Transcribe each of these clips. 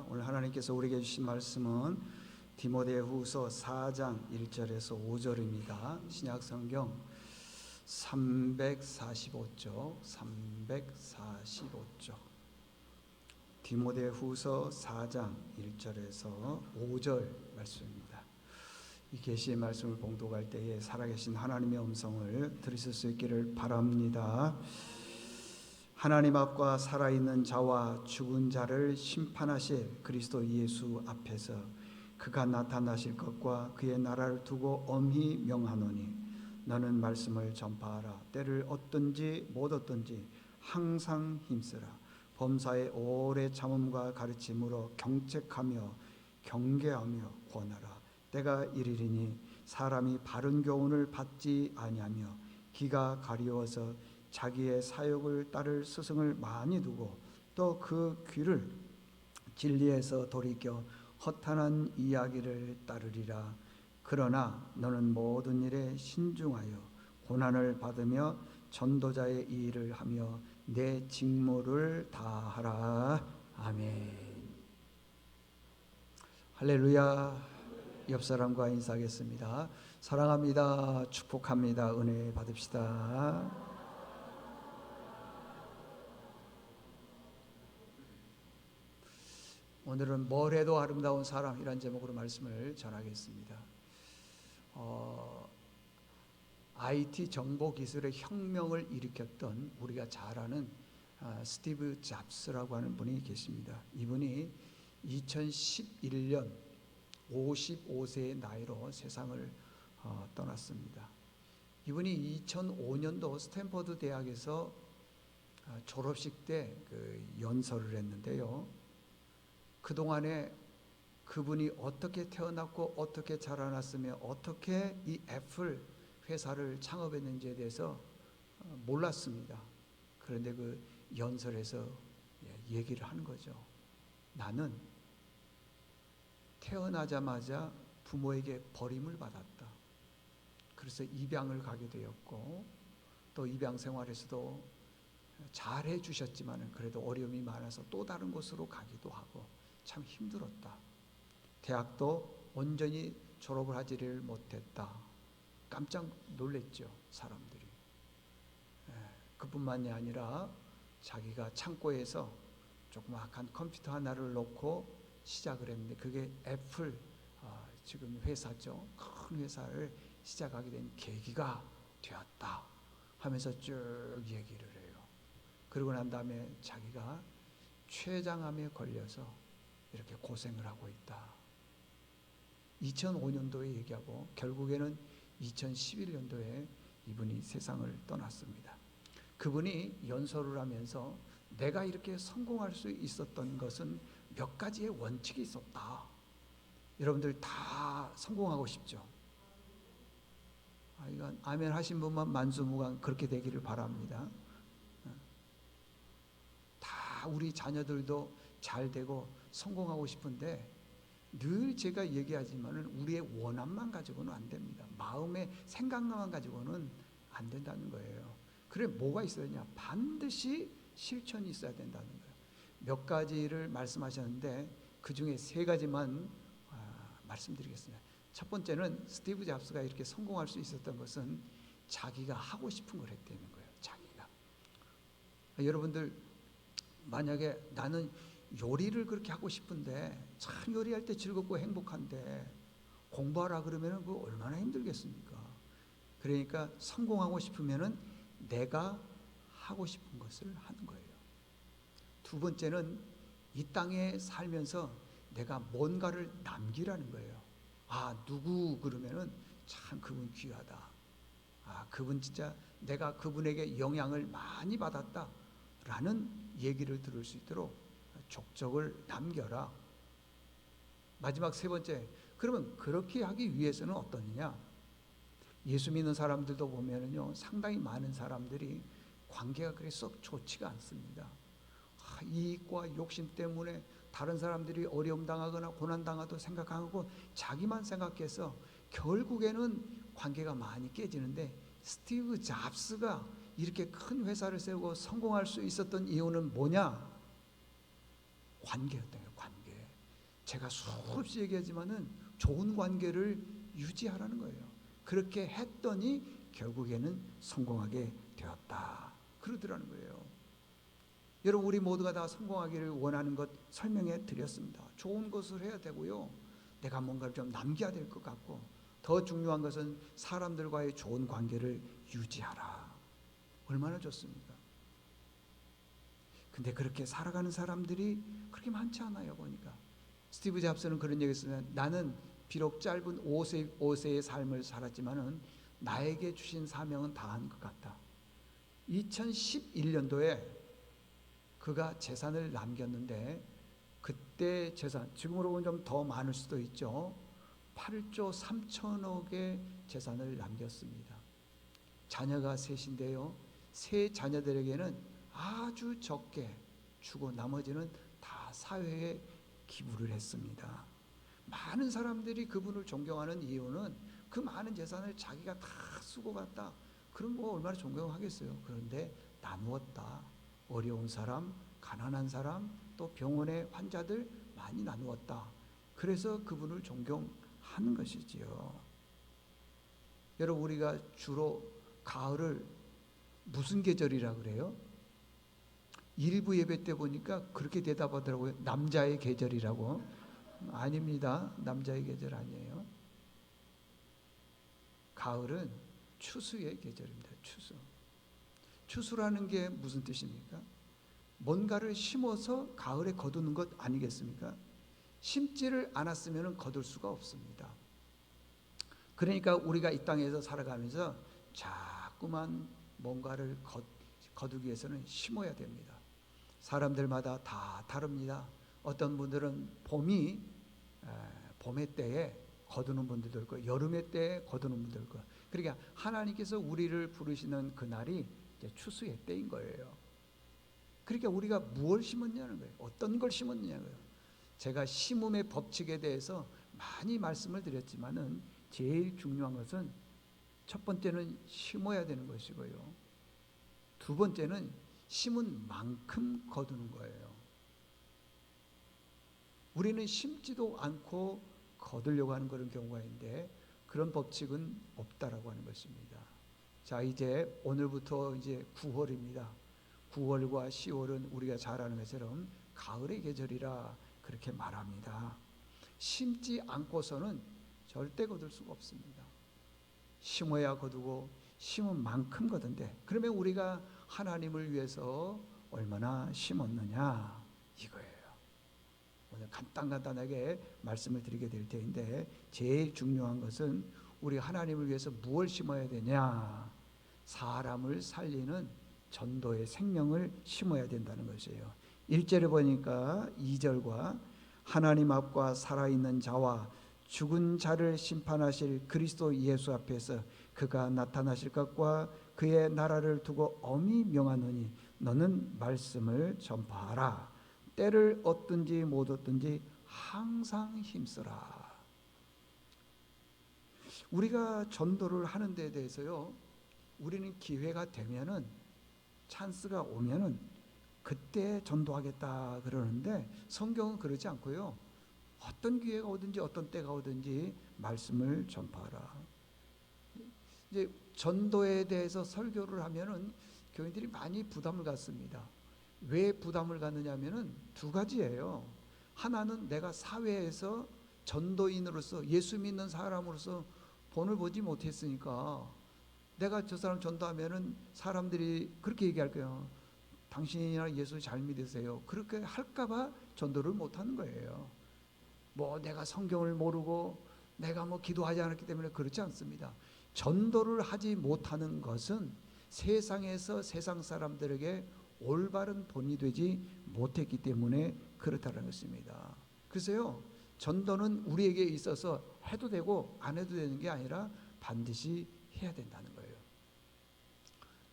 오늘 하나님께서 우리에게 주신 말씀은 디모데후서 4장 1절에서 5절입니다. 신약 성경 345쪽 디모데후서 4장 1절에서 5절 말씀입니다. 이 계시의 말씀을 봉독할 때에 살아계신 하나님의 음성을 들으실 수 있기를 바랍니다. 하나님 앞과 살아있는 자와 죽은 자를 심판하실 그리스도 예수 앞에서 그가 나타나실 것과 그의 나라를 두고 엄히 명하노니 너는 말씀을 전파하라. 때를 얻든지 못 얻든지 항상 힘쓰라. 범사의 오래 참음과 가르침으로 경책하며 경계하며 권하라. 때가 이르리니 사람이 바른 교훈을 받지 아니하며 기가 가리워서 자기의 사욕을 따를 스승을 많이 두고 또 그 귀를 진리에서 돌이켜 허탄한 이야기를 따르리라. 그러나 너는 모든 일에 신중하여 고난을 받으며 전도자의 일을 하며 내 직무를 다하라. 아멘. 할렐루야. 옆 사람과 인사하겠습니다. 사랑합니다. 축복합니다. 은혜 받읍시다. 오늘은 뭘 해도 아름다운 사람이란 제목으로 말씀을 전하겠습니다. IT 정보기술의 혁명을 일으켰던 우리가 잘 아는 스티브 잡스라고 하는 분이 계십니다. 이분이 2011년 55세의 나이로 세상을 떠났습니다. 이분이 2005년도 스탠퍼드 대학에서 졸업식 때 그 연설을 했는데요. 그동안에 그분이 어떻게 태어났고 어떻게 자라났으며 어떻게 이 애플 회사를 창업했는지에 대해서 몰랐습니다. 그런데 그 연설에서 얘기를 하는 거죠. 나는 태어나자마자 부모에게 버림을 받았다. 그래서 입양을 가게 되었고 또 입양 생활에서도 잘해 주셨지만 그래도 어려움이 많아서 또 다른 곳으로 가기도 하고 참 힘들었다. 대학도 온전히 졸업을 하지를 못했다. 깜짝 놀랬죠, 사람들이. 그뿐만이 아니라 자기가 창고에서 조그마한 컴퓨터 하나를 놓고 시작을 했는데 그게 애플 지금 회사죠. 큰 회사를 시작하게 된 계기가 되었다 하면서 쭉 얘기를 해요. 그러고 난 다음에 자기가 췌장암에 걸려서 이렇게 고생을 하고 있다. 2005년도에 얘기하고 결국에는 2011년도에 이분이 세상을 떠났습니다. 그분이 연설을 하면서 내가 이렇게 성공할 수 있었던 것은 몇 가지의 원칙이 있었다. 여러분들 다 성공하고 싶죠? 이건 아멘 하신 분만 만수무강 그렇게 되기를 바랍니다. 다 우리 자녀들도 잘 되고 성공하고 싶은데 늘 제가 얘기하지만 우리의 원함만 가지고는 안 됩니다. 마음의 생각만 가지고는 안 된다는 거예요. 그래 뭐가 있어야 되냐? 반드시 실천이 있어야 된다는 거예요. 몇 가지를 말씀하셨는데 그 중에 세 가지만 말씀드리겠습니다. 첫 번째는 스티브 잡스가 이렇게 성공할 수 있었던 것은 자기가 하고 싶은 걸 했다는 거예요. 자기가. 여러분들 만약에 나는 요리를 그렇게 하고 싶은데 참 요리할 때 즐겁고 행복한데 공부하라 그러면 그거 얼마나 힘들겠습니까? 그러니까 성공하고 싶으면은 내가 하고 싶은 것을 하는 거예요. 두 번째는 이 땅에 살면서 내가 뭔가를 남기라는 거예요. 누구 그러면은 참 그분 귀하다. 그분 진짜 내가 그분에게 영향을 많이 받았다라는 얘기를 들을 수 있도록 족적을 남겨라. 마지막 세 번째, 그러면 그렇게 하기 위해서는 어떠느냐? 예수 믿는 사람들도 보면은요, 상당히 많은 사람들이 관계가 그렇게 썩 좋지가 않습니다. 이익과 욕심 때문에 다른 사람들이 어려움 당하거나 고난 당하도 생각하고 자기만 생각해서 결국에는 관계가 많이 깨지는데 스티브 잡스가 이렇게 큰 회사를 세우고 성공할 수 있었던 이유는 뭐냐? 관계였던 거예요. 관계. 제가 수없이 얘기하지만은 좋은 관계를 유지하라는 거예요. 그렇게 했더니 결국에는 성공하게 되었다 그러더라는 거예요. 여러분, 우리 모두가 다 성공하기를 원하는 것 설명해 드렸습니다. 좋은 것을 해야 되고요, 내가 뭔가를 좀 남겨야 될 것 같고, 더 중요한 것은 사람들과의 좋은 관계를 유지하라. 얼마나 좋습니까? 근데 그렇게 살아가는 사람들이 그렇게 많지 않아요. 보니까 스티브 잡스는 그런 얘기 했으면, 나는 비록 짧은 5세의 삶을 살았지만은 나에게 주신 사명은 다한 것 같다. 2011년도에 그가 재산을 남겼는데, 그때 재산, 지금으로 보면 좀 더 많을 수도 있죠. 8조 3천억의 재산을 남겼습니다. 자녀가 셋인데요, 세 자녀들에게는 아주 적게 주고 나머지는 다 사회에 기부를 했습니다. 많은 사람들이 그분을 존경하는 이유는 그 많은 재산을 자기가 다 쓰고 갔다. 그럼 뭐 얼마나 존경하겠어요. 그런데 나누었다. 어려운 사람, 가난한 사람, 또 병원의 환자들 많이 나누었다. 그래서 그분을 존경하는 것이지요. 여러분, 우리가 주로 가을을 무슨 계절이라 그래요? 일부 예배 때 보니까 그렇게 대답하더라고요. 남자의 계절이라고. 아닙니다. 남자의 계절 아니에요. 가을은 추수의 계절입니다. 추수. 추수라는 게 무슨 뜻입니까? 뭔가를 심어서 가을에 거두는 것 아니겠습니까? 심지를 않았으면 거둘 수가 없습니다. 그러니까 우리가 이 땅에서 살아가면서 자꾸만 뭔가를 거두기 위해서는 심어야 됩니다. 사람들마다 다 다릅니다. 어떤 분들은 봄의 때에 거두는 분들도 있고, 여름의 때에 거두는 분들도 있고, 그러니까 하나님께서 우리를 부르시는 그날이 이제 추수의 때인 거예요. 그러니까 우리가 무엇을 심었냐는 거예요. 어떤 걸 심었느냐는 거예요. 제가 심음의 법칙에 대해서 많이 말씀을 드렸지만은 제일 중요한 것은, 첫 번째는 심어야 되는 것이고요, 두 번째는 심은 만큼 거두는 거예요. 우리는 심지도 않고 거두려고 하는 그런 경우가 있는데, 그런 법칙은 없다라고 하는 것입니다. 자, 이제 오늘부터 이제 9월입니다. 9월과 10월은 우리가 잘 아는 것처럼 가을의 계절이라 그렇게 말합니다. 심지 않고서는 절대 거둘 수가 없습니다. 심어야 거두고 심은 만큼 거둔대. 그러면 우리가 하나님을 위해서 얼마나 심었느냐 이거예요. 오늘 간단하게 말씀을 드리게 될 텐데, 제일 중요한 것은 우리 하나님을 위해서 무엇을 심어야 되냐? 사람을 살리는 전도의 생명을 심어야 된다는 것이에요. 1절에 보니까 2절과 하나님 앞과 살아있는 자와 죽은 자를 심판하실 그리스도 예수 앞에서 그가 나타나실 것과 그의 나라를 두고 엄히 명하노니 너는 말씀을 전파하라. 때를 얻든지 못 얻든지 항상 힘쓰라. 우리가 전도를 하는 데에 대해서요, 우리는 기회가 되면은, 찬스가 오면은 그때 전도하겠다 그러는데, 성경은 그러지 않고요, 어떤 기회가 오든지 어떤 때가 오든지 말씀을 전파하라. 이제 전도에 대해서 설교를 하면은 교인들이 많이 부담을 갖습니다. 왜 부담을 갖느냐면은 두 가지예요. 하나는 내가 사회에서 전도인으로서, 예수 믿는 사람으로서 본을 보지 못했으니까, 내가 저 사람 전도하면은 사람들이 그렇게 얘기할 거예요. 당신이나 예수 잘 믿으세요. 그렇게 할까봐 전도를 못하는 거예요. 뭐 내가 성경을 모르고 내가 뭐 기도하지 않았기 때문에 그렇지 않습니다. 전도를 하지 못하는 것은 세상에서 세상 사람들에게 올바른 본이 되지 못했기 때문에 그렇다는 것입니다. 그래서요, 전도는 우리에게 있어서 해도 되고 안 해도 되는 게 아니라 반드시 해야 된다는 거예요.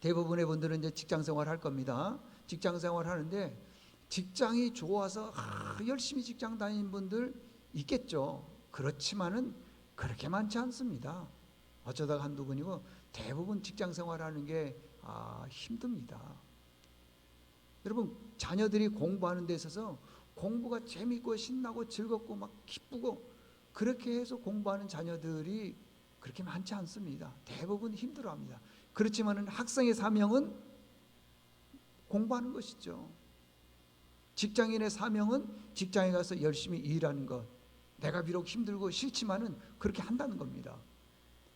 대부분의 분들은 이제 직장 생활 할 겁니다. 직장 생활 하는데 직장이 좋아서 열심히 직장 다니는 분들 있겠죠. 그렇지만은 그렇게 많지 않습니다. 어쩌다가 한두 분이고, 대부분 직장 생활하는 게 힘듭니다. 여러분, 자녀들이 공부하는 데 있어서 공부가 재밌고 신나고 즐겁고 막 기쁘고 그렇게 해서 공부하는 자녀들이 그렇게 많지 않습니다. 대부분 힘들어합니다. 그렇지만 학생의 사명은 공부하는 것이죠. 직장인의 사명은 직장에 가서 열심히 일하는 것. 내가 비록 힘들고 싫지만은 그렇게 한다는 겁니다.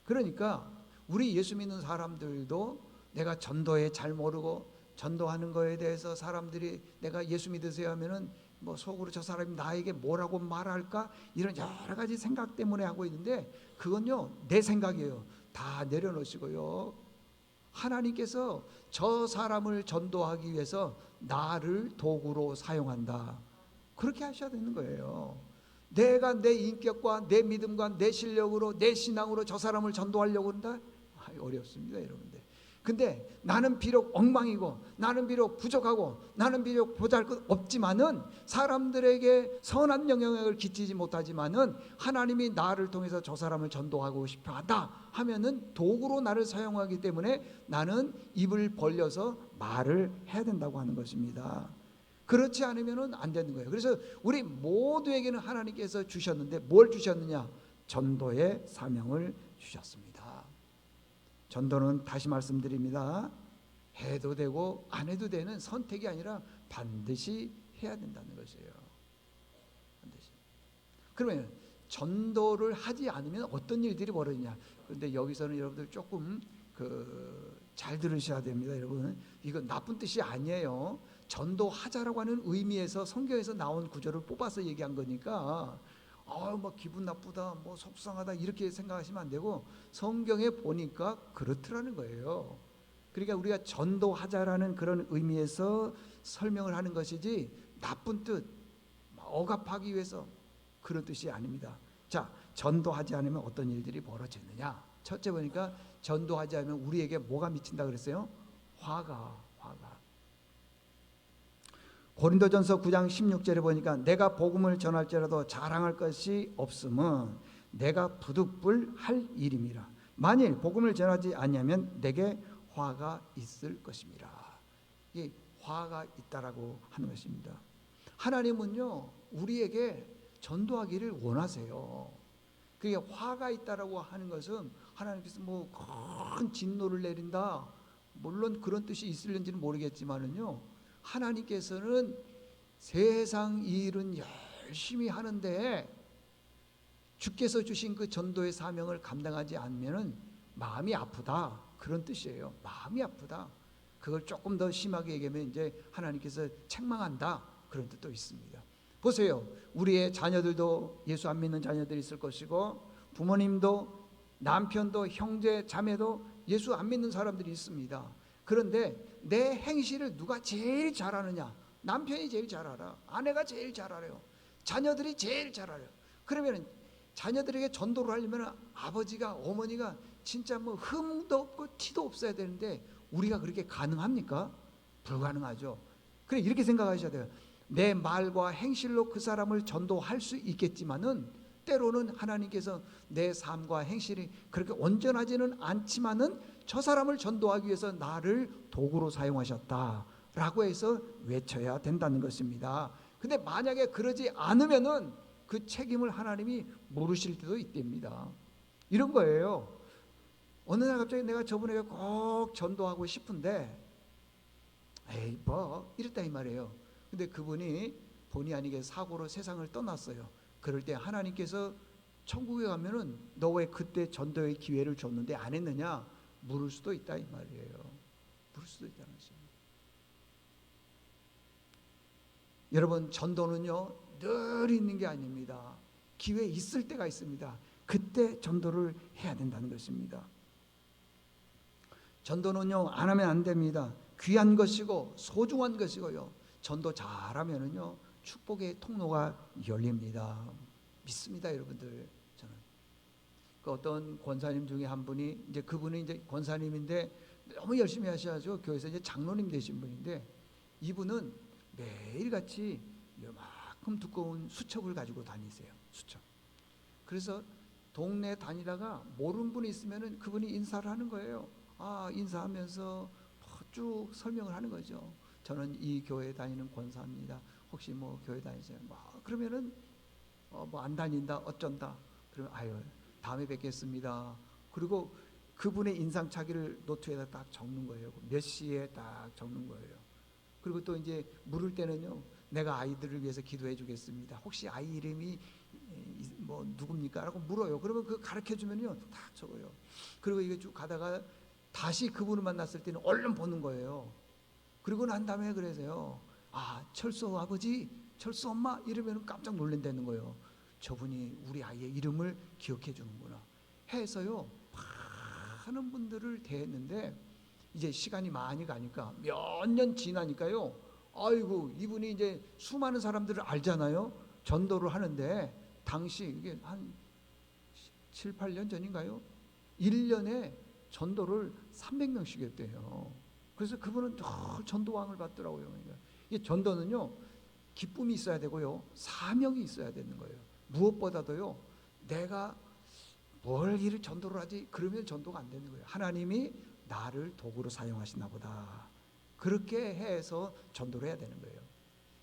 그러니까 우리 예수 믿는 사람들도 내가 전도에 잘 모르고 전도하는 거에 대해서 사람들이 내가 예수 믿으세요 하면은 뭐 속으로 저 사람이 나에게 뭐라고 말할까 이런 여러 가지 생각 때문에 하고 있는데 그건요 내 생각이에요. 다 내려놓으시고요. 하나님께서 저 사람을 전도하기 위해서 나를 도구로 사용한다. 그렇게 하셔야 되는 거예요. 내가 내 인격과 내 믿음과 내 실력으로 내 신앙으로 저 사람을 전도하려고 한다? 어렵습니다 여러분들. 근데 나는 비록 엉망이고 나는 비록 부족하고 나는 비록 보잘것 없지만은 사람들에게 선한 영향력을 끼치지 못하지만은 하나님이 나를 통해서 저 사람을 전도하고 싶어 한다 하면은 도구로 나를 사용하기 때문에 나는 입을 벌려서 말을 해야 된다고 하는 것입니다. 그렇지 않으면은 안 되는 거예요. 그래서 우리 모두에게는 하나님께서 주셨는데 뭘 주셨느냐? 전도의 사명을 주셨습니다. 전도는 다시 말씀드립니다. 해도 되고 안 해도 되는 선택이 아니라 반드시 해야 된다는 것이에요. 반드시. 그러면 전도를 하지 않으면 어떤 일들이 벌어지냐? 그런데 여기서는 여러분들 조금 잘 들으셔야 됩니다. 여러분, 이건 나쁜 뜻이 아니에요. 전도하자라고 하는 의미에서 성경에서 나온 구절을 뽑아서 얘기한 거니까 뭐 기분 나쁘다, 뭐 속상하다 이렇게 생각하시면 안 되고 성경에 보니까 그렇더라는 거예요. 그러니까 우리가 전도하자라는 그런 의미에서 설명을 하는 것이지 나쁜 뜻, 억압하기 위해서 그런 뜻이 아닙니다. 자, 전도하지 않으면 어떤 일들이 벌어지느냐? 첫째 보니까 전도하지 않으면 우리에게 뭐가 미친다 그랬어요? 화가. 고린도전서 9장 16절에 보니까 내가 복음을 전할지라도 자랑할 것이 없음은 내가 부득불할 일임이라. 만일 복음을 전하지 아니하면 내게 화가 있을 것입니다. 이 화가 있다라고 하는 것입니다. 하나님은요 우리에게 전도하기를 원하세요. 그게 화가 있다라고 하는 것은 하나님께서 뭐 큰 진노를 내린다, 물론 그런 뜻이 있을는지는 모르겠지만은요. 하나님께서는 세상 일은 열심히 하는데 주께서 주신 그 전도의 사명을 감당하지 않으면 마음이 아프다 그런 뜻이에요. 마음이 아프다. 그걸 조금 더 심하게 얘기하면 이제 하나님께서 책망한다 그런 뜻도 있습니다. 보세요. 우리의 자녀들도 예수 안 믿는 자녀들이 있을 것이고 부모님도 남편도 형제 자매도 예수 안 믿는 사람들이 있습니다. 그런데 내 행실을 누가 제일 잘하느냐? 남편이 제일 잘 알아. 아내가 제일 잘 알아요. 자녀들이 제일 잘 알아요. 그러면 자녀들에게 전도를 하려면 아버지가 어머니가 진짜 뭐 흠도 없고 티도 없어야 되는데 우리가 그렇게 가능합니까? 불가능하죠. 그래 이렇게 생각하셔야 돼요. 내 말과 행실로 그 사람을 전도할 수 있겠지만은 때로는 하나님께서 내 삶과 행실이 그렇게 온전하지는 않지만은 저 사람을 전도하기 위해서 나를 도구로 사용하셨다라고 해서 외쳐야 된다는 것입니다. 근데 만약에 그러지 않으면은 그 책임을 하나님이 물으실 때도 있답니다. 이런 거예요. 어느 날 갑자기 내가 저분에게 꼭 전도하고 싶은데 에이 뭐 이랬다 이 말이에요. 근데 그분이 본의 아니게 사고로 세상을 떠났어요. 그럴 때 하나님께서 천국에 가면은 너 왜 그때 전도의 기회를 줬는데 안 했느냐 물을 수도 있다 이 말이에요. 물을 수도 있다는 것입니다. 여러분 전도는요 늘 있는 게 아닙니다. 기회 있을 때가 있습니다. 그때 전도를 해야 된다는 것입니다. 전도는요 안 하면 안 됩니다. 귀한 것이고 소중한 것이고요. 전도 잘하면은요 축복의 통로가 열립니다. 믿습니다, 여러분들. 저는 그 어떤 권사님 중에 한 분이 이제 그분은 이제 권사님인데 너무 열심히 하셔가지고 교회에서 이제 장로님 되신 분인데 이분은 매일같이 요만큼 두꺼운 수첩을 가지고 다니세요. 수첩. 그래서 동네 다니다가 모르는 분이 있으면은 그분이 인사를 하는 거예요. 인사하면서 쭉 설명을 하는 거죠. 저는 이 교회에 다니는 권사입니다. 혹시 뭐 교회 다니세요? 뭐 그러면은 뭐 안 다닌다 어쩐다. 그러면 아유 다음에 뵙겠습니다. 그리고 그분의 인상착의를 노트에다 딱 적는 거예요. 몇 시에 딱 적는 거예요. 그리고 또 이제 물을 때는요, 내가 아이들을 위해서 기도해 주겠습니다. 혹시 아이 이름이 뭐 누굽니까? 라고 물어요. 그러면 그 가르쳐 주면요 딱 적어요. 그리고 이게 쭉 가다가 다시 그분을 만났을 때는 얼른 보는 거예요. 그리고 난 다음에 그래서요, 아 철수 아버지, 철수 엄마 이러면 깜짝 놀란다는 거예요. 저분이 우리 아이의 이름을 기억해 주는구나 해서요, 많은 분들을 대했는데 이제 시간이 많이 가니까 몇 년 지나니까요, 아이고 이분이 이제 수많은 사람들을 알잖아요. 전도를 하는데 당시 이게 한 7, 8년 전인가요? 1년에 전도를 300명씩 했대요. 그래서 그분은 늘 전도왕을 받더라고요. 그러니까 이 전도는요, 기쁨이 있어야 되고요, 사명이 있어야 되는 거예요. 무엇보다도요, 내가 뭘 일을 전도를 하지 그러면 전도가 안 되는 거예요. 하나님이 나를 도구로 사용하시나 보다, 그렇게 해서 전도를 해야 되는 거예요.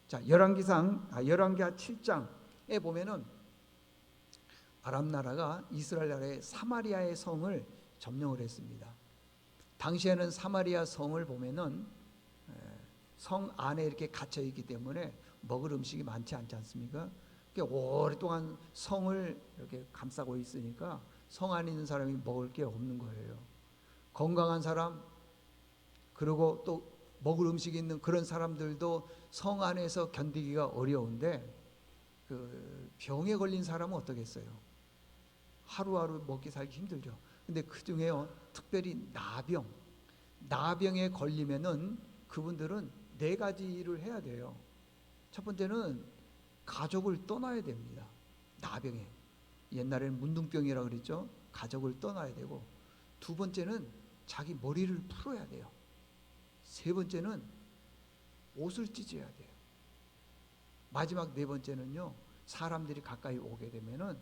자, 열왕기하 7장에 보면은 아람 나라가 이스라엘 나라의 사마리아의 성을 점령을 했습니다. 당시에는 사마리아 성을 보면은 성 안에 이렇게 갇혀 있기 때문에 먹을 음식이 많지 않지 않습니까? 오랫동안 성을 이렇게 감싸고 있으니까 성 안에 있는 사람이 먹을 게 없는 거예요. 건강한 사람, 그리고 또 먹을 음식이 있는 그런 사람들도 성 안에서 견디기가 어려운데, 그 병에 걸린 사람은 어떻겠어요? 하루하루 먹기 살기 힘들죠. 근데 그 중에요, 특별히 나병에 걸리면은 그분들은 4가지를 해야 돼요. 첫 번째는 가족을 떠나야 됩니다. 나병에, 옛날에는 문둥병이라고 그랬죠. 가족을 떠나야 되고, 두 번째는 자기 머리를 풀어야 돼요. 세 번째는 옷을 찢어야 돼요. 마지막 4번째는요, 사람들이 가까이 오게 되면은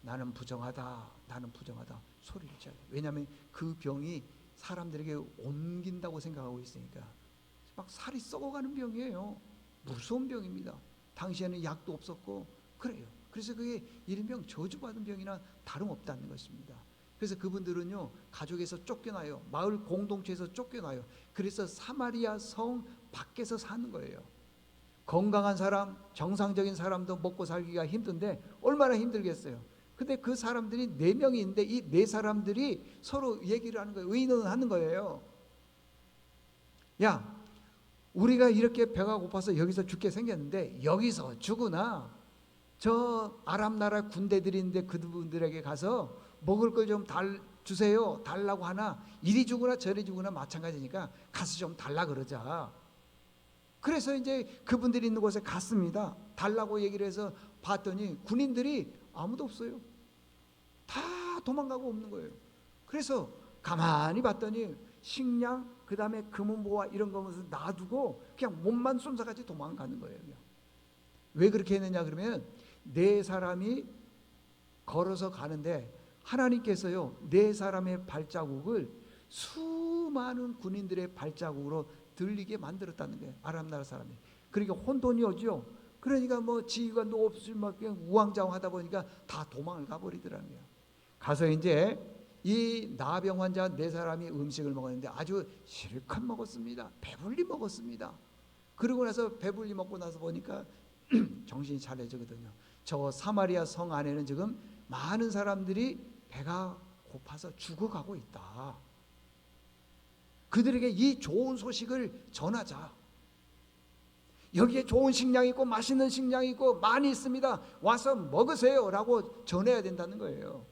나는 부정하다 소리를 쳐야 돼요. 왜냐하면 그 병이 사람들에게 옮긴다고 생각하고 있으니까. 막 살이 썩어가는 병이에요. 무서운 병입니다. 당시에는 약도 없었고 그래요. 그래서 그게 일명 저주받은 병이나 다름없다는 것입니다. 그래서 그분들은요, 가족에서 쫓겨나요. 마을 공동체에서 쫓겨나요. 그래서 사마리아 성 밖에서 사는 거예요. 건강한 사람, 정상적인 사람도 먹고 살기가 힘든데 얼마나 힘들겠어요. 근데 그 사람들이 4명이 있는데 이 4사람들이 서로 얘기를 하는 거예요. 의논하는 거예요. 야, 우리가 이렇게 배가 고파서 여기서 죽게 생겼는데 여기서 죽으나 저 아람 나라 군대들이 있는데 그분들에게 가서 먹을 걸 좀 주세요 달라고 하나, 이리 주거나 저리 주거나 마찬가지니까 가서 좀 달라 그러자. 그래서 이제 그분들이 있는 곳에 갔습니다. 달라고 얘기를 해서 봤더니 군인들이 아무도 없어요. 다 도망가고 없는 거예요. 그래서 가만히 봤더니 식량, 그 다음에 금은보화 이런 거면서 놔두고 그냥 몸만 쏜사같이 도망가는 거예요. 그냥. 왜 그렇게 했느냐 그러면 4사람이 걸어서 가는데 하나님께서요, 4사람의 발자국을 수많은 군인들의 발자국으로 들리게 만들었다는 거예요. 아람 나라 사람이. 그러니까 혼돈이 오죠. 그러니까 뭐 지휘관도 없이 막 그냥 우왕좌왕하다 보니까 다 도망을 가버리더라는 거예요. 가서 이제 이 나병 환자 4사람이 음식을 먹었는데 아주 실컷 먹었습니다. 배불리 먹었습니다. 그러고 나서 배불리 먹고 나서 보니까 정신이 차려지거든요. 저 사마리아 성 안에는 지금 많은 사람들이 배가 고파서 죽어가고 있다. 그들에게 이 좋은 소식을 전하자. 여기에 좋은 식량이 있고 맛있는 식량이 있고 많이 있습니다. 와서 먹으세요 라고 전해야 된다는 거예요.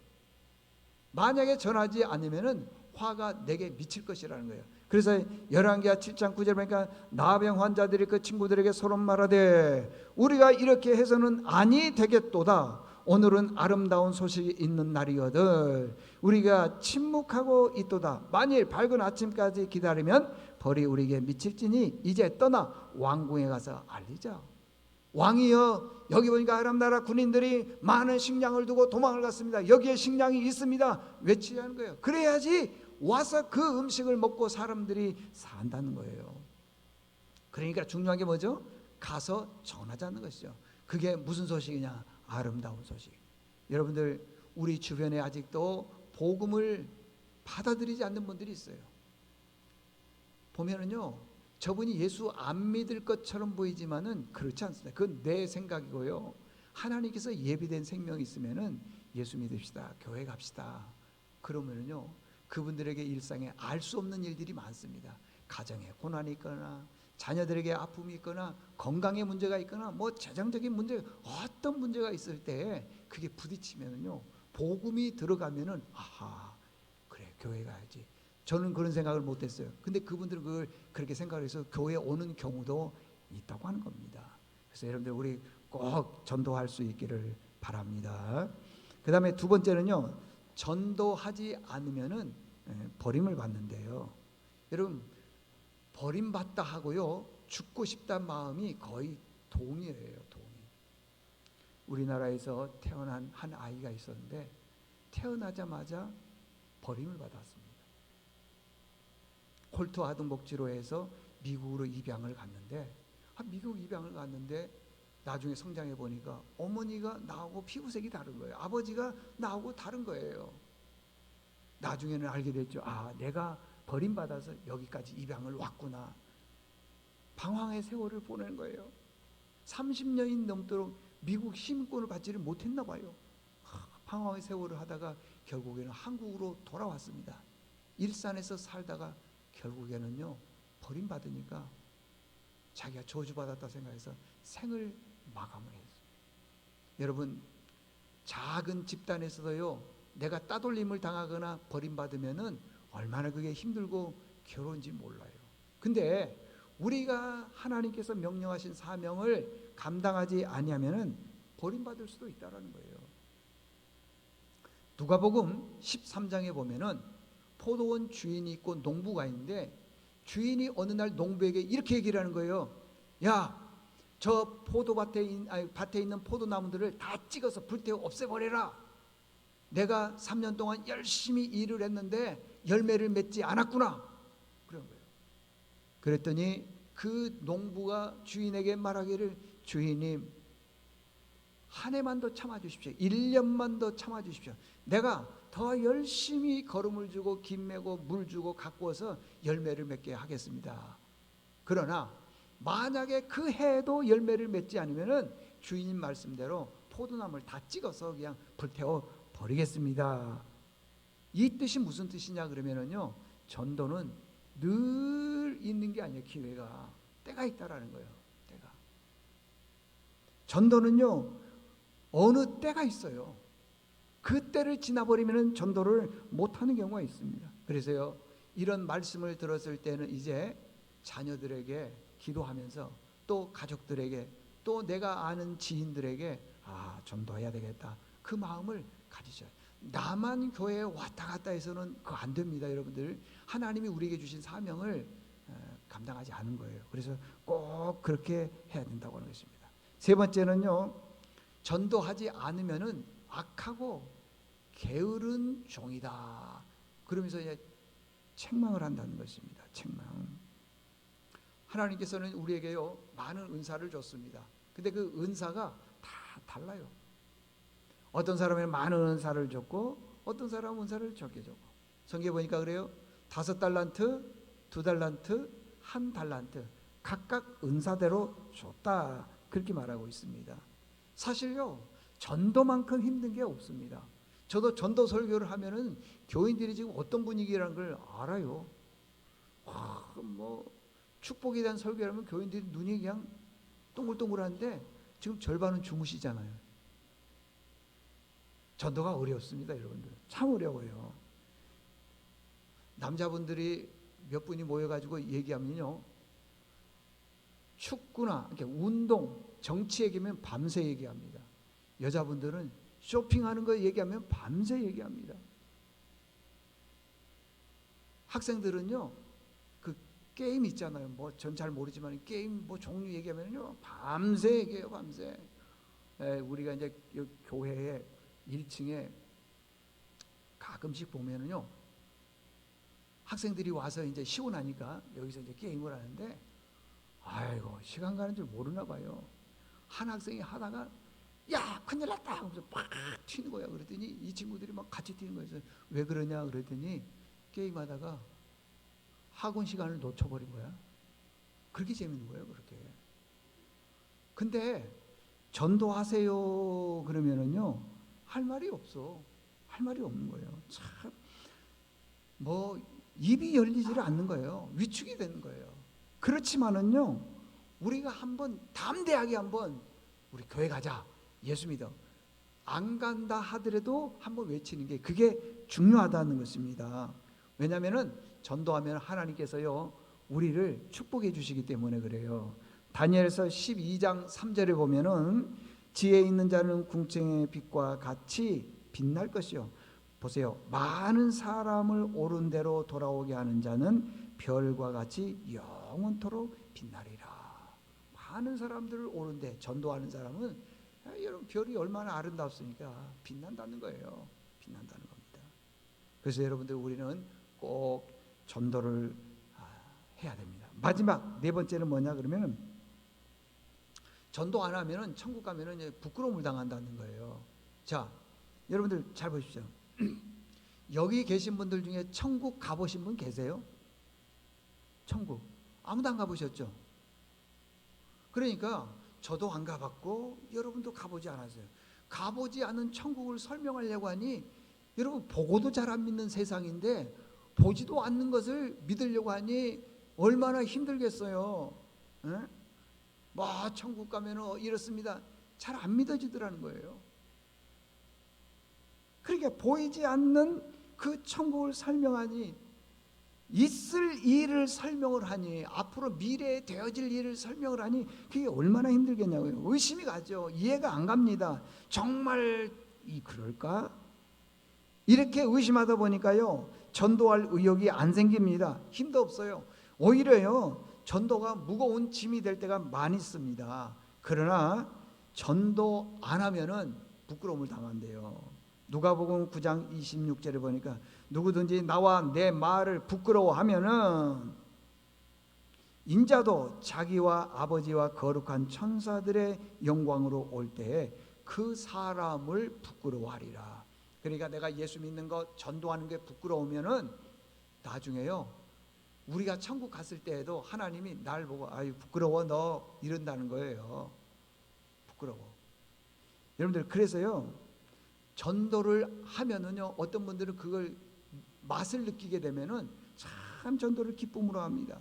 만약에 전하지 않으면은 화가 내게 미칠 것이라는 거예요. 그래서 열왕기하 7장 9절 보니까 나병 환자들이 그 친구들에게 서로 말하되 우리가 이렇게 해서는 아니 되겠도다. 오늘은 아름다운 소식이 있는 날이거늘 우리가 침묵하고 있도다. 만일 밝은 아침까지 기다리면 벌이 우리에게 미칠지니 이제 떠나 왕궁에 가서 알리자. 왕이여, 여기 보니까 아람 나라 군인들이 많은 식량을 두고 도망을 갔습니다. 여기에 식량이 있습니다. 외치자는 거예요. 그래야지 와서 그 음식을 먹고 사람들이 산다는 거예요. 그러니까 중요한 게 뭐죠? 가서 전하자는 것이죠. 그게 무슨 소식이냐? 아름다운 소식. 여러분들, 우리 주변에 아직도 복음을 받아들이지 않는 분들이 있어요. 보면은요, 저분이 예수 안 믿을 것처럼 보이지만은 그렇지 않습니다. 그건 내 생각이고요. 하나님께서 예비된 생명이 있으면은 예수 믿읍시다, 교회 갑시다, 그러면은요, 그분들에게 일상에 알 수 없는 일들이 많습니다. 가정에 고난이 있거나, 자녀들에게 아픔이 있거나, 건강에 문제가 있거나, 뭐 재정적인 문제, 어떤 문제가 있을 때 그게 부딪히면은요, 복음이 들어가면은 아하, 그래, 교회 가야지. 저는 그런 생각을 못했어요. 근데 그분들은 그걸 그렇게 생각해서 교회에 오는 경우도 있다고 하는 겁니다. 그래서 여러분들, 우리 꼭 전도할 수 있기를 바랍니다. 그 다음에 두 번째는요, 전도하지 않으면은 버림을 받는데요. 여러분, 버림받다 하고요, 죽고 싶다는 마음이 거의 동일해요. 동일. 우리나라에서 태어난 한 아이가 있었는데 태어나자마자 버림을 받았습니다. 홀트 아동복지로에서 미국으로 입양을 갔는데, 미국 입양을 갔는데 나중에 성장해 보니까 어머니가 나하고 피부색이 다른 거예요. 아버지가 나하고 다른 거예요. 나중에는 알게 됐죠. 아, 내가 버림받아서 여기까지 입양을 왔구나. 방황의 세월을 보낸 거예요. 30년이 넘도록 미국 시민권을 받지를 못했나 봐요. 방황의 세월을 하다가 결국에는 한국으로 돌아왔습니다. 일산에서 살다가 결국에는요, 버림받으니까 자기가 저주받았다 생각해서 생을 마감을 했어요. 여러분, 작은 집단에서도요, 내가 따돌림을 당하거나 버림받으면은 얼마나 그게 힘들고 괴로운지 몰라요. 근데 우리가 하나님께서 명령하신 사명을 감당하지 아니하면은 버림받을 수도 있다라는 거예요. 누가복음 13장에 보면은 포도원 주인이 있고 농부가 있는데, 주인이 어느 날 농부에게 이렇게 얘기를 하는 거예요. 야, 저 밭에 있는 포도나무들을 다 찍어서 불태워 없애버려라. 내가 3년 동안 열심히 일을 했는데 열매를 맺지 않았구나. 그런 거예요. 그랬더니 그 농부가 주인에게 말하기를, 주인님, 한 해만 더 참아주십시오. 1년만 더 참아주십시오. 내가 더 열심히 거름을 주고 김 매고 물 주고 가꾸어서 열매를 맺게 하겠습니다. 그러나 만약에 그 해도 열매를 맺지 않으면은 주인님 말씀대로 포도나무를 다 찍어서 그냥 불태워 버리겠습니다. 이 뜻이 무슨 뜻이냐 그러면은요, 전도는 늘 있는 게 아니에요. 기회가, 때가 있다라는 거예요. 때가. 전도는요, 어느 때가 있어요. 그 때를 지나버리면 전도를 못하는 경우가 있습니다. 그래서요, 이런 말씀을 들었을 때는 이제 자녀들에게 기도하면서, 또 가족들에게, 또 내가 아는 지인들에게 전도해야 되겠다, 그 마음을 가지셔요. 나만 교회에 왔다 갔다 해서는 그거 안 됩니다. 여러분들, 하나님이 우리에게 주신 사명을 감당하지 않은 거예요. 그래서 꼭 그렇게 해야 된다고 하는 것입니다. 세 번째는요, 전도하지 않으면은 악하고 게으른 종이다. 그러면서 이제 책망을 한다는 것입니다. 책망. 하나님께서는 우리에게요, 많은 은사를 줬습니다. 근데 그 은사가 다 달라요. 어떤 사람에는 많은 은사를 줬고 어떤 사람은 은사를 적게 줬고. 성경에 보니까 그래요. 5달란트, 2달란트, 1달란트 각각 은사대로 줬다, 그렇게 말하고 있습니다. 사실요, 전도만큼 힘든 게 없습니다. 저도 전도 설교를 하면은 교인들이 지금 어떤 분위기라는 걸 알아요. 뭐 축복에 대한 설교를 하면 교인들이 눈이 그냥 동글동글한데 지금 절반은 주무시잖아요. 전도가 어렵습니다, 여러분들. 참 어려워요. 남자분들이 몇 분이 모여가지고 얘기하면요, 축구나 이렇게 운동, 정치 얘기하면 밤새 얘기합니다. 여자분들은 쇼핑하는 거 얘기하면 밤새 얘기합니다. 학생들은요, 그 게임 있잖아요. 뭐 전 잘 모르지만 게임 뭐 종류 얘기하면요, 밤새 얘기해요, 밤새. 우리가 이제 교회에 1층에 가끔씩 보면은요, 학생들이 와서 이제 쉬고 나니까 여기서 이제 게임을 하는데, 아이고 시간 가는 줄 모르나 봐요. 한 학생이 하다가 야 큰일 났다 하면서 팍 튀는 거야. 그랬더니 이 친구들이 막 같이 튀는 거예요. 왜 그러냐 그랬더니 게임하다가 학원 시간을 놓쳐버린 거야. 그렇게 재밌는 거예요. 그렇게. 근데 전도하세요 그러면은요 할 말이 없어. 할 말이 없는 거예요. 참 뭐 입이 열리지를 않는 거예요. 위축이 되는 거예요. 그렇지만은요 우리가 한번 담대하게 한번 우리 교회 가자, 예수 믿어, 안 간다 하더라도 한번 외치는 게 그게 중요하다는 것입니다. 왜냐하면은 전도하면 하나님께서요 우리를 축복해 주시기 때문에 그래요. 다니엘서 12장 3절에 보면은 지혜 있는 자는 궁창의 빛과 같이 빛날 것이요. 보세요. 많은 사람을 옳은 대로 돌아오게 하는 자는 별과 같이 영원토록 빛나리라. 많은 사람들을 옳은데 전도하는 사람은 여러분 별이 얼마나 아름답습니까? 빛난다는 거예요. 빛난다는 겁니다. 그래서 여러분들 우리는 꼭 전도를 해야 됩니다. 마지막 네 번째는 뭐냐 그러면은 전도 안 하면은 천국 가면은 부끄러움을 당한다는 거예요. 자, 여러분들 잘 보십시오. 여기 계신 분들 중에 천국 가보신 분 계세요? 천국 아무도 안 가보셨죠? 그러니까 저도 안 가봤고 여러분도 가보지 않았어요. 가보지 않은 천국을 설명하려고 하니 여러분 보고도 잘 안 믿는 세상인데 보지도 않는 것을 믿으려고 하니 얼마나 힘들겠어요. 에? 뭐 천국 가면 이렇습니다. 잘 안 믿어지더라는 거예요. 그러니까 보이지 않는 그 천국을 설명하니 있을 일을 설명을 하니 앞으로 미래에 되어질 일을 설명을 하니 그게 얼마나 힘들겠냐고요. 의심이 가죠. 이해가 안 갑니다. 정말 그럴까? 이렇게 의심하다 보니까요 전도할 의욕이 안 생깁니다. 힘도 없어요. 오히려요 전도가 무거운 짐이 될 때가 많이 있습니다. 그러나 전도 안 하면은 부끄러움을 당한대요. 누가복음 9장 26절에 보니까 누구든지 나와 내 말을 부끄러워하면은 인자도 자기와 아버지와 거룩한 천사들의 영광으로 올 때에 그 사람을 부끄러워하리라. 그러니까 내가 예수 믿는 것 전도하는 게 부끄러우면은 나중에요 우리가 천국 갔을 때에도 하나님이 날 보고 아유 부끄러워 너 이런다는 거예요. 부끄러워. 여러분들 그래서요 전도를 하면은요 어떤 분들은 그걸 맛을 느끼게 되면은 참 전도를 기쁨으로 합니다.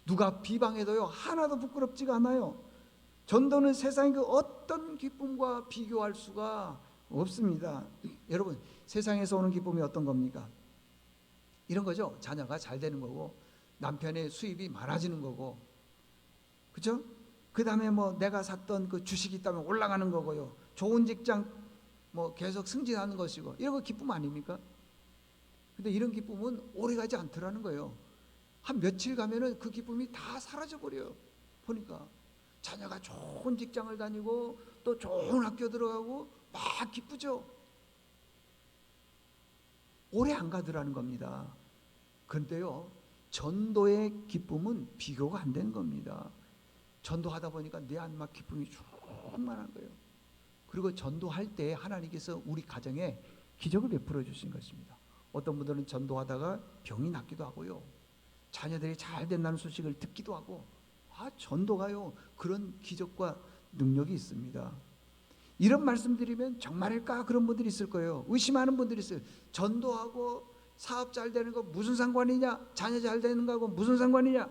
누가 비방해도요 하나도 부끄럽지가 않아요. 전도는 세상의 그 어떤 기쁨과 비교할 수가 없습니다. 여러분 세상에서 오는 기쁨이 어떤 겁니까? 이런 거죠. 자녀가 잘 되는 거고 남편의 수입이 많아지는 거고 그렇죠? 그 다음에 뭐 내가 샀던 그 주식이 있다면 올라가는 거고요. 좋은 직장 뭐 계속 승진하는 것이고 이런 거 기쁨 아닙니까? 근데 이런 기쁨은 오래가지 않더라는 거예요. 한 며칠 가면은 그 기쁨이 다 사라져 버려요. 보니까 자녀가 좋은 직장을 다니고 또 좋은 학교 들어가고 막 기쁘죠. 오래 안 가더라는 겁니다. 그런데요 전도의 기쁨은 비교가 안 되는 겁니다. 전도하다 보니까 내 안마 기쁨이 충만한 거예요. 그리고 전도할 때 하나님께서 우리 가정에 기적을 베풀어 주신 것입니다. 어떤 분들은 전도하다가 병이 낫기도 하고요. 자녀들이 잘 된다는 소식을 듣기도 하고 전도가요 그런 기적과 능력이 있습니다. 이런 말씀드리면 정말일까 그런 분들이 있을 거예요. 의심하는 분들이 있어요. 전도하고 사업 잘 되는 거 무슨 상관이냐? 자녀 잘 되는 거하고 무슨 상관이냐?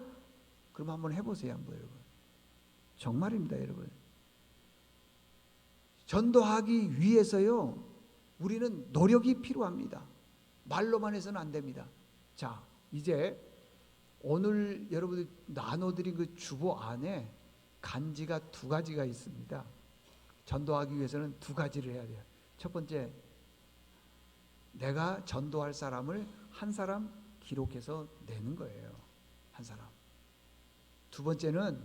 그럼 한번 해보세요 한번 여러분. 정말입니다 여러분. 전도하기 위해서요 우리는 노력이 필요합니다. 말로만 해서는 안 됩니다. 자 이제 오늘 여러분들 나눠드린 그 주보 안에 간지가 두 가지가 있습니다. 전도하기 위해서는 두 가지를 해야 돼요. 첫 번째 내가 전도할 사람을 한 사람 기록해서 내는 거예요. 한 사람. 두 번째는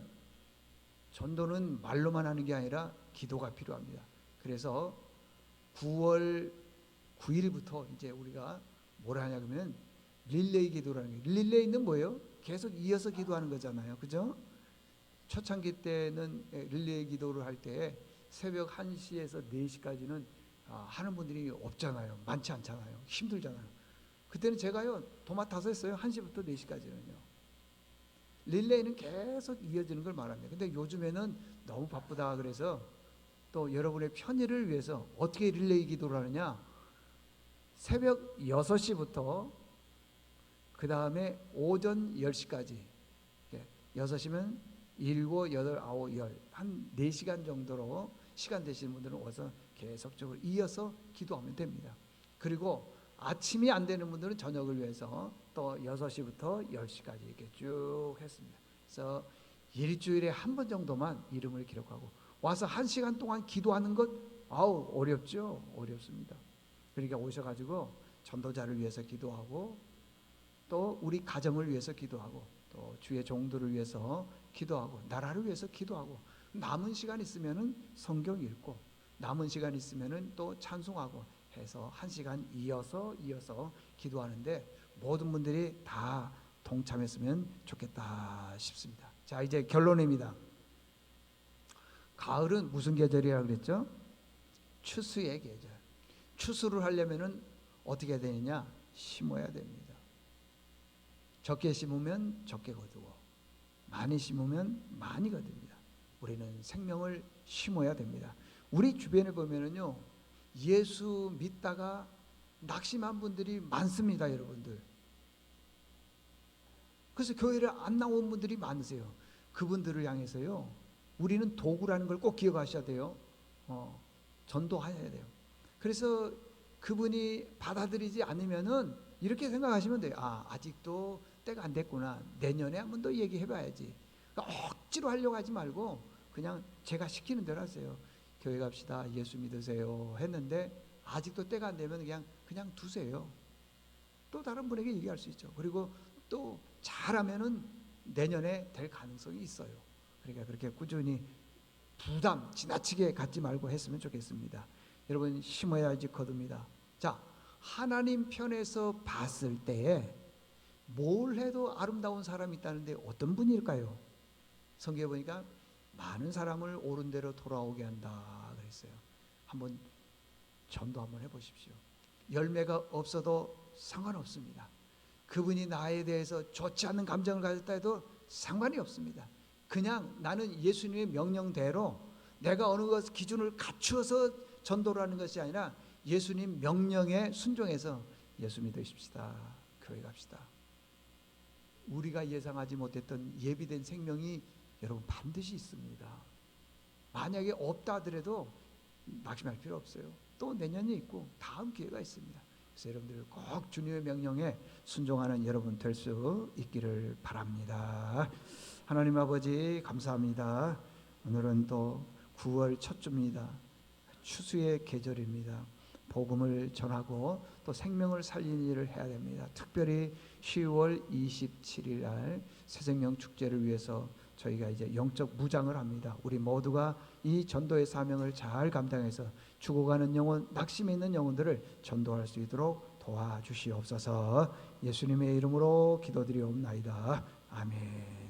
전도는 말로만 하는 게 아니라 기도가 필요합니다. 그래서 9월 9일부터 이제 우리가 뭘 하냐 그러면 릴레이 기도라는 게 릴레이는 뭐예요? 계속 이어서 기도하는 거잖아요. 그죠? 초창기 때는 릴레이 기도를 할 때 새벽 1시에서 4시까지는 하는 분들이 없잖아요. 많지 않잖아요. 힘들잖아요. 그때는 제가요 도맡아서 했어요. 1시부터 4시까지는요. 릴레이는 계속 이어지는 걸 말합니다. 근데 요즘에는 너무 바쁘다 그래서 또 여러분의 편의를 위해서 어떻게 릴레이 기도를 하느냐, 새벽 6시부터 그 다음에 오전 10시까지, 6시면 7, 8, 9, 10, 한 4시간 정도로 시간 되시는 분들은 와서 계속적으로 이어서 기도하면 됩니다. 그리고 아침이 안 되는 분들은 저녁을 위해서 또 6시부터 10시까지 이렇게 쭉 했습니다. 그래서 일주일에 한 번 정도만 이름을 기록하고 와서 1시간 동안 기도하는 것, 어렵죠? 어렵습니다. 그러니까 오셔가지고 전도자를 위해서 기도하고 또 우리 가정을 위해서 기도하고 또 주의 종들을 위해서 기도하고 나라를 위해서 기도하고 남은 시간 있으면은 성경 읽고 남은 시간 있으면은 또 찬송하고 해서 1시간 이어서 기도하는데 모든 분들이 다 동참했으면 좋겠다 싶습니다. 자, 이제 결론입니다. 가을은 무슨 계절이라 그랬죠? 추수의 계절. 추수를 하려면은 어떻게 해야 되느냐? 심어야 됩니다. 적게 심으면 적게 거두고 많이 심으면 많이 거둡니다. 우리는 생명을 심어야 됩니다. 우리 주변에 보면은요, 예수 믿다가 낙심한 분들이 많습니다, 여러분들. 그래서 교회를 안 나온 분들이 많으세요. 그분들을 향해서요, 우리는 도구라는 걸 꼭 기억하셔야 돼요. 전도해야 돼요. 그래서 그분이 받아들이지 않으면은 이렇게 생각하시면 돼요. 아직도 때가 안 됐구나. 내년에 한 번 더 얘기해봐야지. 그러니까 억지로 하려고 하지 말고 그냥 제가 시키는 대로 하세요. 교회 갑시다. 예수 믿으세요. 했는데 아직도 때가 안 되면 그냥 두세요. 또 다른 분에게 얘기할 수 있죠. 그리고 또 잘하면은 내년에 될 가능성이 있어요. 그러니까 그렇게 꾸준히 부담 지나치게 갖지 말고 했으면 좋겠습니다. 여러분, 심어야지 거둡니다. 자, 하나님 편에서 봤을 때에 뭘 해도 아름다운 사람이 있다는데 어떤 분일까요? 성경에 보니까 많은 사람을 옳은 대로 돌아오게 한다 그랬어요. 한번 전도 한번 해보십시오. 열매가 없어도 상관없습니다. 그분이 나에 대해서 좋지 않은 감정을 가졌다 해도 상관이 없습니다. 그냥 나는 예수님의 명령대로 내가 어느 것 기준을 갖추어서 전도를 하는 것이 아니라 예수님 명령에 순종해서 예수 믿으십시다. 교회 갑시다. 우리가 예상하지 못했던 예비된 생명이 여러분 반드시 있습니다. 만약에 없다 하더라도 낙심할 필요 없어요. 또 내년이 있고 다음 기회가 있습니다. 그래서 여러분들 꼭 주님의 명령에 순종하는 여러분 될 수 있기를 바랍니다. 하나님 아버지 감사합니다. 오늘은 또 9월 첫 주입니다. 추수의 계절입니다. 복음을 전하고 또 생명을 살리는 일을 해야 됩니다. 특별히 10월 27일 날 새생명 축제를 위해서 저희가 이제 영적 무장을 합니다. 우리 모두가 이 전도의 사명을 잘 감당해서 죽어가는 영혼, 낙심에 있는 영혼들을 전도할 수 있도록 도와주시옵소서. 예수님의 이름으로 기도드리옵나이다. 아멘.